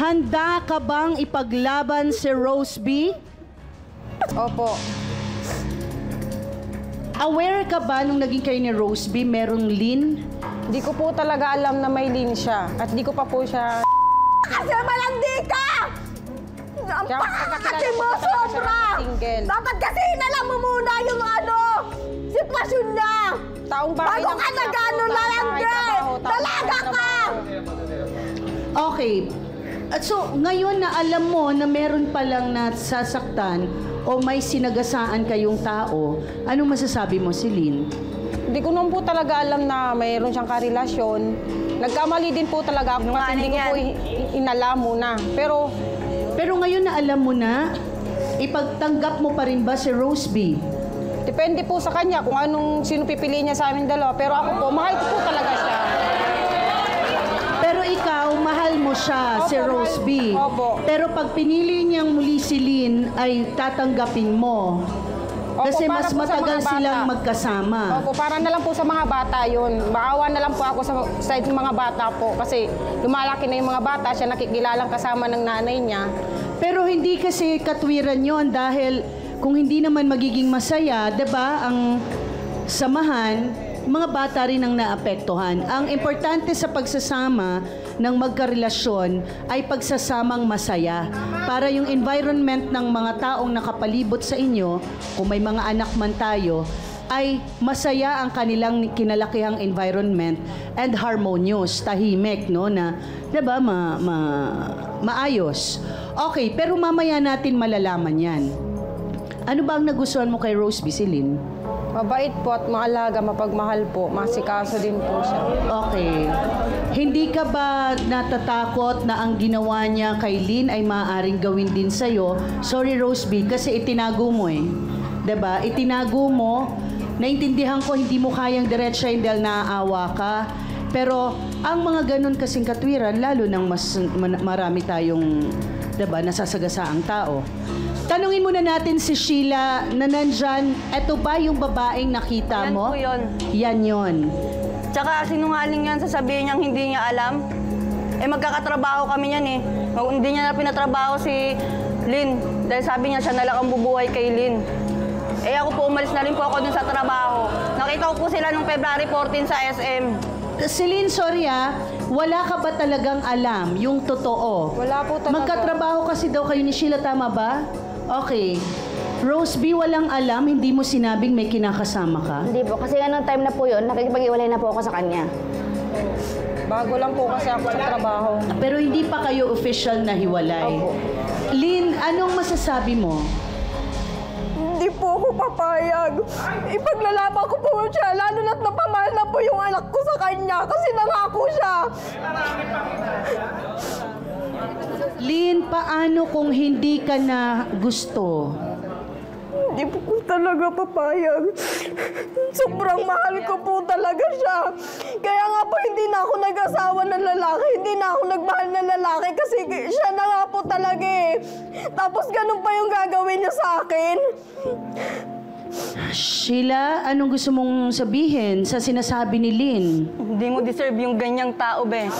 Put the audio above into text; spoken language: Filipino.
handa ka bang ipaglaban si Rose B? Opo. Aware ka ba nung naging kayo ni Rose B, merong Lynn? Di ko po talaga alam na may Lynn siya. At di ko pa po siya... Kasi malandi ka! Ang Kaya pakakasi mo, pagkakilala ko talaga siya sobra! na single. Dapat kasi inalam mo muna yung sitwasyon niya! Taong bahay Bago ka nag-ano lalandi! Dalaga ka! Okay. At so, ngayon na alam mo na meron palang nasasaktan o may sinagasaan kayong tao, anong masasabi mo, Celine? Hindi ko naman po talaga alam na mayroon siyang karelasyon. Nagkamali din po talaga ako kasi hindi ko po inalam muna. Pero ngayon na alam mo na, ipagtanggap mo pa rin ba si Rose B? Depende po sa kanya kung sino pipiliin niya sa amin dalawa. Pero ako po, mahal ko po talaga siya. Pero ikaw, mahal mo siya, Opo, si Rose B. Opo. Pero pag pinili niyang muli si Lynn, ay tatanggapin mo. Opo, Kasi para mas po sa matagal mga bata. silang magkasama. Opo, para na lang po sa mga bata yun. Maawa na lang po ako sa side ng mga bata po. Kasi lumalaki na yung mga bata, siya nakikilalang kasama ng nanay niya. Pero hindi kasi katwiran yon dahil kung hindi naman magiging masaya, 'di ba, ang samahan, mga bata rin ang naapektuhan. Ang importante sa pagsasama ng magkarelasyon ay pagsasamang masaya. Para yung environment ng mga taong nakapalibot sa inyo, kung may mga anak man tayo, ay masaya ang kanilang kinalakihang environment and harmonious, tahimik, no, na, 'di ba, maayos. Okay, pero mamaya natin malalaman 'yan. Ano ba ang nagustuhan mo kay Rose B, Celine? Mabait po at maalaga, mapagmahal po. Masikaso din po siya. Okay. Hindi ka ba natatakot na ang ginawa niya kay Lynn ay maaaring gawin din sa'yo? Sorry, Rose B, kasi itinago mo eh. 'Di ba? Itinago mo. Naintindihan ko hindi mo kayang diretsahin dahil naaawa ka. Pero ang mga ganun kasing katwiran, lalo nang marami tayong, 'di ba, nasasagasaang tao. Tanungin muna natin si Sheila na nandyan. Eto ba yung babaeng nakita Yan mo? po yun. Yan yun. Tsaka sinungaling yan, sasabihin niyang hindi niya alam. Eh magkakatrabaho kami yan eh. Hindi niya na pinatrabaho si Lynn. Dahil sabi niya siya na lang ang bubuhay kay Lynn. Eh ako po, umalis na rin po ako dun sa trabaho. Nakita ko po sila nung February 14 sa SM. Celine, sorry wala ka ba talagang alam yung totoo? Wala po talaga. Magkatrabaho kasi daw kayo ni Sheila, tama ba? Okay. Rose B, walang alam, hindi mo sinabing may kinakasama ka? Hindi po, kasi anong time na po yun, nakikipag-iwalay na po ako sa kanya. Bago lang po kasi ako sa trabaho. Pero hindi pa kayo official na hiwalay. Opo. Lynn, anong masasabi mo? Hindi po ako papayag. Ipaglalaban ko po siya, lalo na't napamahal na po yung anak ko sa kanya kasi nangako siya. Lynn, paano kung hindi ka na gusto? Hindi po talaga papayag. Sobrang mahal ko po talaga siya. Kaya nga po hindi na ako nag-asawa ng lalaki, hindi na ako nagmahal ng lalaki kasi siya na nga po talaga eh. Tapos ganun pa yung gagawin niya sa akin. Sheila, anong gusto mong sabihin sa sinasabi ni Lynn? Hindi mo deserve yung ganyang tao, be.